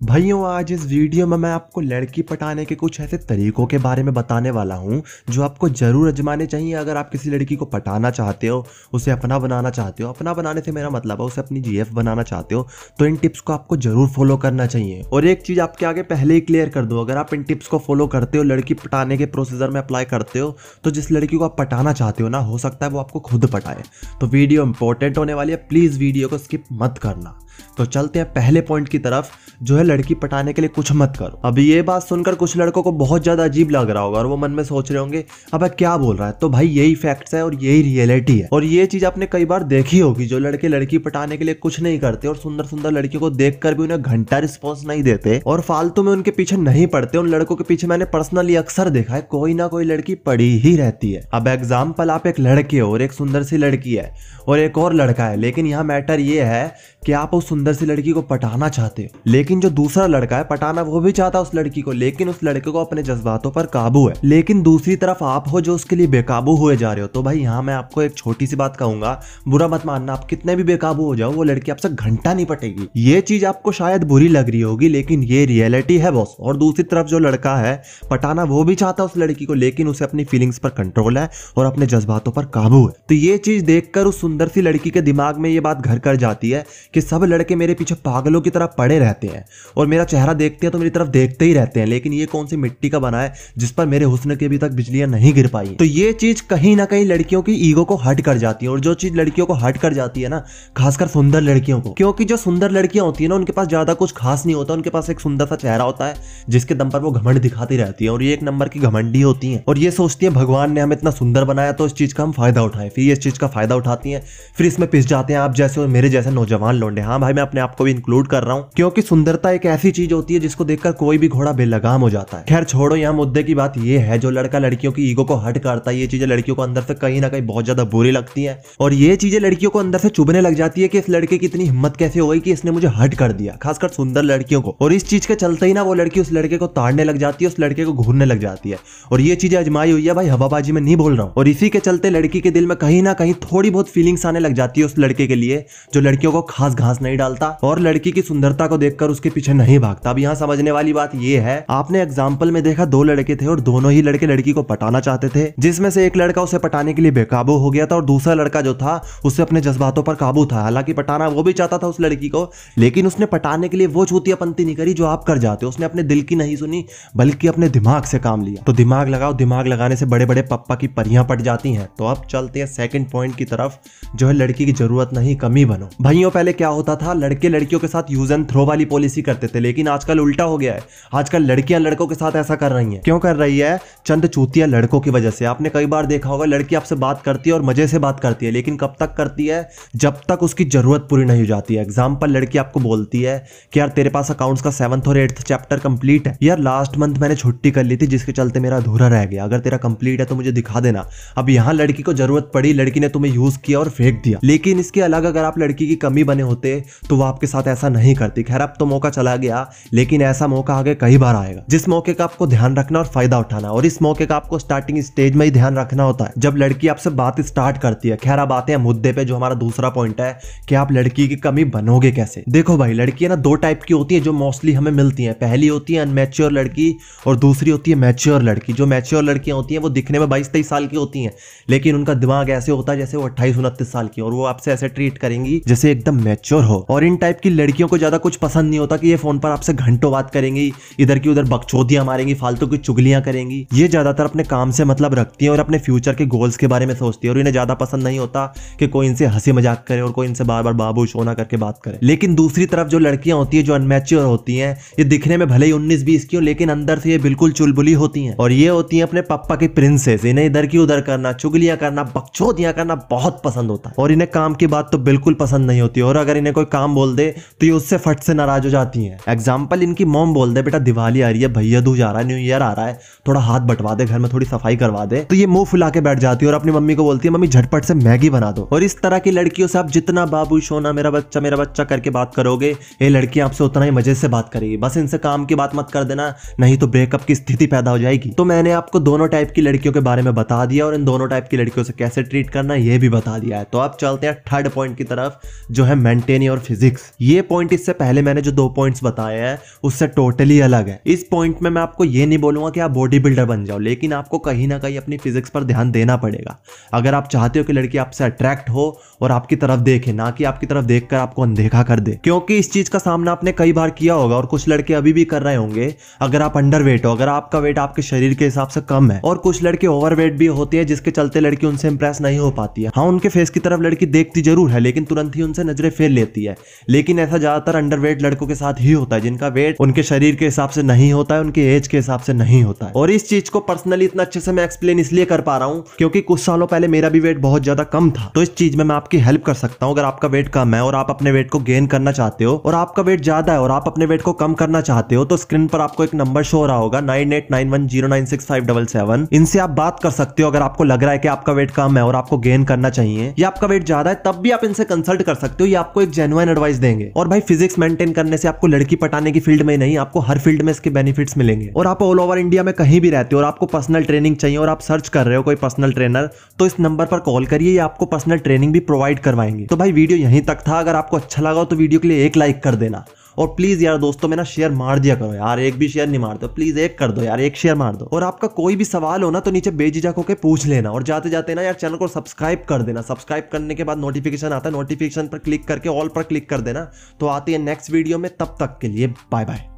भाइयों, आज इस वीडियो में मैं आपको लड़की पटाने के कुछ ऐसे तरीकों के बारे में बताने वाला हूं जो आपको जरूर आजमाने चाहिए अगर आप किसी लड़की को पटाना चाहते हो, उसे अपना बनाना चाहते हो। अपना बनाने से मेरा मतलब है उसे अपनी जीएफ बनाना चाहते हो तो इन टिप्स को आपको जरूर फॉलो करना चाहिए। और एक चीज आपके आगे पहले ही क्लियर कर दो, अगर आप इन टिप्स को फॉलो करते हो, लड़की पटाने के प्रोसीजर में अप्लाई करते हो, तो जिस लड़की को आप पटाना चाहते हो ना, हो सकता है वो आपको खुद पटाए। तो वीडियो इंपॉर्टेंट होने वाली है, प्लीज वीडियो को स्किप मत करना। तो चलते हैं पहले पॉइंट की तरफ, जो है लड़की पटाने के लिए कुछ मत करो। अभी ये बात सुनकर कुछ लड़कों को बहुत ज्यादा अजीब लग रहा होगा और वो मन में सोच रहे होंगे अब क्या बोल रहा है। तो भाई यही फैक्ट्स है और यही रियलिटी है। और ये चीज आपने कई बार देखी होगी, जो लड़के लड़की पटाने के लिए कुछ नहीं करते और सुंदर सुंदर लड़कियों को देखकर भी उन्हें घंटा रिस्पॉन्स नहीं देते और फालतू में उनके पीछे नहीं पड़ते। उन लड़कों के पीछे मैंने पर्सनली अक्सर देखा है, कोई ना कोई लड़की पड़ी ही रहती है। अब एग्जाम्पल, आप एक लड़के हो और एक सुंदर सी लड़की है और एक और लड़का है, लेकिन यहाँ मैटर ये है कि आप उस सुंदर सी लड़की को पटाना चाहते हो, लेकिन जो दूसरा लड़का है पटाना वो भी चाहता है उस लड़की को, लेकिन उस लड़के को अपने जज्बातों पर काबू है। लेकिन दूसरी तरफ आप हो जो उसके लिए बेकाबू हुए जा रहे हो। तो भाई यहाँ मैं आपको एक छोटी सी बात कहूंगा, बुरा मत मानना, आप कितने भी बेकाबू हो जाओ, वो लड़की आपसे घंटा नहीं पटेगी। ये चीज आपको शायद बुरी लग रही होगी, लेकिन ये रियलिटी है बॉस। और दूसरी तरफ जो लड़का है पटाना वो भी चाहता है उस लड़की को, लेकिन उसे अपनी फीलिंग्स पर कंट्रोल है और अपने जज्बातों पर काबू है। तो ये चीज देखकर उस सुंदर सी लड़की के दिमाग में ये बात घर कर जाती है कि सब लड़के मेरे पीछे पागलों की तरह पड़े रहते हैं और मेरा चेहरा देखते हैं तो मेरी तरफ देखते ही रहते हैं, लेकिन ये कौन सी मिट्टी का बना है जिस पर मेरे हुस्न के अभी तक बिजलियां नहीं गिर पाई। तो ये चीज कहीं ना कहीं लड़कियों की ईगो को हर्ट कर जाती है। और जो चीज लड़कियों को हर्ट कर जाती है ना, खासकर सुंदर लड़कियों को, क्योंकि जो सुंदर लड़कियां होती है ना, उनके पास ज्यादा कुछ खास नहीं होता, उनके पास एक सुंदर सा चेहरा होता है जिसके दम पर वो घमंड दिखाती रहती है और ये एक नंबर की घमंडी होती है और ये सोचती है भगवान ने हमें इतना सुंदर बनाया तो इस चीज का हम फायदा उठाएं। फिर ये इस चीज का फायदा उठाती है, फिर इसमें पिस जाते हैं आप जैसे और मेरे जैसे नौजवान लौंडे। हाँ भाई, मैं अपने आप को भी इंक्लूड कर रहा हूँ, क्योंकि सुंदरता एक ऐसी चीज होती है जिसको देखकर कोई भी घोड़ा बेलगाम हो जाता है। खैर छोड़ो, यहाँ मुद्दे की बात ये है, जो लड़का लड़कियों की ईगो को हर्ट करता है, ये चीजें लड़कियों को अंदर से कहीं ना कहीं बहुत ज्यादा बुरी लगती है और ये चीजें लड़कियों को अंदर से चुभने लग जाती है कि इस लड़के की इतनी हिम्मत कैसे हो गई कि इसने मुझे हर्ट कर दिया, खासकर सुंदर लड़कियों को। और इस चीज के चलते ही ना वो लड़की उस लड़के को ताड़ने लग जाती है, उस लड़के को घूरने लग जाती है। और ये चीजें आजमाई हुई है भाई, हवाबाजी में नहीं बोल रहा हूँ। और इसी के चलते लड़की के दिल में कहीं ना कहीं थोड़ी बहुत फीलिंग्स आने लग जाती है उस लड़के के लिए, जो लड़कियों को खास घास नहीं डालता और लड़की की सुंदरता को देखकर उसके पीछे नहीं भागता। अब यहाँ समझने वाली बात ये है, आपने एग्जाम्पल में देखा दो लड़के थे और दोनों ही लड़के लड़की को पटाना चाहते थे, जिसमें से एक लड़का उसे पटाने के लिए बेकाबू हो गया था और दूसरा लड़का जो था उसे अपने जज्बातों पर काबू था। हालांकि पटाना वो भी चाहता था उस लड़की को, लेकिन उसने पटाने के लिए वो चूतियापंती नहीं करी जो आप कर जाते हो। उसने अपने दिल की नहीं सुनी बल्कि अपने दिमाग से काम लिया। तो दिमाग लगाओ, दिमाग लगाने से बड़े बड़े पप्पा की परियां पट जाती हैं। तो अब चलते हैं सेकंड पॉइंट की तरफ, जो है लड़की की जरूरत नहीं कमी बनो। भाइयों, पहले क्या होता था, लड़के लड़कियों के साथ यूज एंड थ्रो वाली पॉलिसी करते थे, लेकिन आजकल उल्टा हो गया है। आजकल लड़कियां लड़कों के साथ ऐसा कर रही हैं। क्यों कर रही है? चंद चूतिया लड़कों की वजह से। आपने कई बार देखा होगा, लड़की आपसे बात करती है और मजे से बात करती है, लेकिन कब तक करती है? जब तक उसकी जरूरत पूरी नहीं हो जाती है। एग्जाम्पल, लड़की आपको बोलती है कि यार तेरे पास अकाउंट्स का 7th और 8th चैप्टर कंप्लीट है, यार लास्ट मंथ मैंने छुट्टी कर ली थी जिसके चलते मेरा अधूरा रह गया, अगर तेरा कंप्लीट है तो मुझे दिखा देना। अब यहाँ लड़की को जरूरत पड़ी, लड़की ने तुम्हें यूज किया और फेंक दिया, लेकिन इसके अलग अगर आप लड़की की कमी बने होते तो वो आपके साथ ऐसा नहीं करती। खैर अब तो मौका चला गया, लेकिन ऐसा मौका आगे कई बार आएगा, जिस मौके का आपको ध्यान रखना और फायदा उठाना। और इस मौके का आपको स्टार्टिंग स्टेज में ही ध्यान रखना होता है, जब लड़की आपसे बात स्टार्ट करती है। खैर अब आते हैं मुद्दे पे, जो हमारा दूसरा पॉइंट है कि आप लड़की की कमी बनोगे कैसे। देखो भाई, लड़कियां ना दो टाइप की होती है जो मोस्टली हमें मिलती हैं। पहली होती है अनमैच्योर लड़की और दूसरी होती है मैच्योर लड़की। जो मैच्योर लड़कियां होती हैं वो दिखने में 22-23 साल की होती हैं, लेकिन उनका दिमाग ऐसे होता है जैसे वो 28-29 साल की, और वो आपसे ऐसे ट्रीट करेंगी जैसे एकदम मैच्योर हो। और इन टाइप की लड़कियों को ज्यादा कुछ पसंद नहीं होता कि ये फोन पर आपसे घंटों बात करेंगी, इधर की उधर बकचोदियां मारेंगी, फालतू की चुगलियां करेंगी। ये ज्यादातर अपने काम से मतलब रखती हैं और अपने फ्यूचर के गोल्स के बारे में सोचती है, और इन्हें ज्यादा पसंद नहीं होता कि कोई इनसे हंसी मजाक करे और कोई इनसे बार बार बाबू सोना करके बात करे। लेकिन दूसरी तरफ जो लड़कियां होती है जो अनमैच्योर होती हैं, ये दिखने में भले ही 19-20 की हो, लेकिन अंदर से ये बिल्कुल चुलबुली होती हैं और ये होती हैं अपने पापा की प्रिंसेस। इन्हें इधर की उधर करना, चुगलियां करना, बकचोदियां करना बहुत पसंद होता है और इन्हें काम की बात तो बिल्कुल पसंद नहीं होती। और अगर इन्हें कोई काम बोल दे तो ये उससे फट से नाराज हो जाती हैं। एग्जाम्पल, इनकी मॉम बोल दे बेटा दिवाली आ रही है, भैया दूज आ रहा है, न्यू ईयर आ रहा है, थोड़ा हाथ बटवा दे, घर में थोड़ी सफाई करवा दे, तो ये मुंह फुला के बैठ जाती है और अपनी मम्मी को बोलती है मम्मी झटपट से मैगी बना दो। और इस तरह की लड़कियों से आप जितना बाबू सोना मेरा बच्चा करके बात करोगे, ये लड़की आपसे उतना ही मजे से बात करेगी। बस इनसे काम की बात मत कर देना, नहीं तो ब्रेकअप की स्थिति पैदा हो जाएगी। तो मैंने आपको दोनों टाइप की लड़कियों के बारे में बता दिया और इन दोनों टाइप की लड़कियों से कैसे ट्रीट करना ये भी बता दिया है। तो अब चलते हैं थर्ड पॉइंट की तरफ, जो है मेंटेन योर और फिजिक्स। ये पॉइंट इससे पहले मैंने जो 2 पॉइंट्स बताए हैं उससे टोटली अलग है। इस पॉइंट में मैं आपको ये नहीं बोलूंगा कि आप बॉडी बिल्डर बन जाओ, लेकिन आपको कहीं ना कहीं अपनी फिजिक्स पर ध्यान देना पड़ेगा अगर आप चाहते हो कि लड़की आपसे अट्रैक्ट हो और आपकी तरफ देखे, ना कि आपकी तरफ देखकर आपको अनदेखा कर दे। क्योंकि इस चीज का सामना आपने कई बार किया होगा और कुछ लड़के अभी भी कर रहे होंगे। अगर आप अंडरवेट हो, अगर आपका वेट आपके शरीर के हिसाब से कम है, और कुछ लड़के ओवरवेट भी होती है जिसके चलते लड़की उनसे इंप्रेस नहीं हो पाती है। हाँ, उनके फेस की तरफ लड़की देखती जरूर है लेकिन तुरंत ही उनसे नजरें फेर लेती है। लेकिन ऐसा ज्यादातर अंडरवेट लड़कों के साथ ही होता है जिनका वेट उनके शरीर के हिसाब से नहीं होता है, उनके एज के हिसाब से नहीं होता है। और इस चीज को पर्सनली इतना अच्छे से मैं एक्सप्लेन इसलिए कर पा रहा हूं क्योंकि कुछ सालों पहले मेरा भी वेट बहुत ज्यादा कम था। तो इस चीज में मैं आपकी हेल्प कर सकता हूं। अगर आपका वेट कम है और आप अपने वेट को गेन करना चाहते हो, और आपका वेट ज्यादा है और आप अपने वेट को कम करना चाहते हो, तो स्क्रीन पर आपको एक नंबर शो हो रहा होगा 9891096577। इनसे आप बात कर सकते हो। अगर आपको लग रहा है कि आपका वेट कम है और आपको गेन करना चाहिए, या आपका वेट ज्यादा है, तब भी आप इनसे कंसल्ट कर सकते हो। ये आपको एक जेन्युइन एडवाइस देंगे। और भाई, फिजिक्स मेंटेन करने से आपको लड़की पटाने की फील्ड में नहीं, आपको हर फील्ड में इसके बेनिफिट्स मिलेंगे। और आप ऑल ओवर इंडिया में कहीं भी रहते हो और आपको पर्सनल ट्रेनिंग चाहिए और आप सर्च कर रहे हो कोई पर्सनल ट्रेनर, तो इस नंबर पर कॉल करिए, ये आपको पर्सनल ट्रेनिंग भी प्रोवाइड करवाएंगे। तो भाई, वीडियो यहीं तक था। अगर आपको अच्छा लगा तो वीडियो के लिए एक लाइक कर देना, और प्लीज यार दोस्तों में ना शेयर मार दिया करो यार। एक भी शेयर नहीं मारते, प्लीज एक कर दो यार, एक शेयर मार दो। और आपका कोई भी सवाल हो ना तो नीचे बेझिझक होकर पूछ लेना, और जाते जाते ना यार चैनल को सब्सक्राइब कर देना। सब्सक्राइब करने के बाद नोटिफिकेशन आता है, नोटिफिकेशन पर क्लिक करके ऑल पर क्लिक कर देना। तो आती है नेक्स्ट वीडियो में, तब तक के लिए बाय बाय।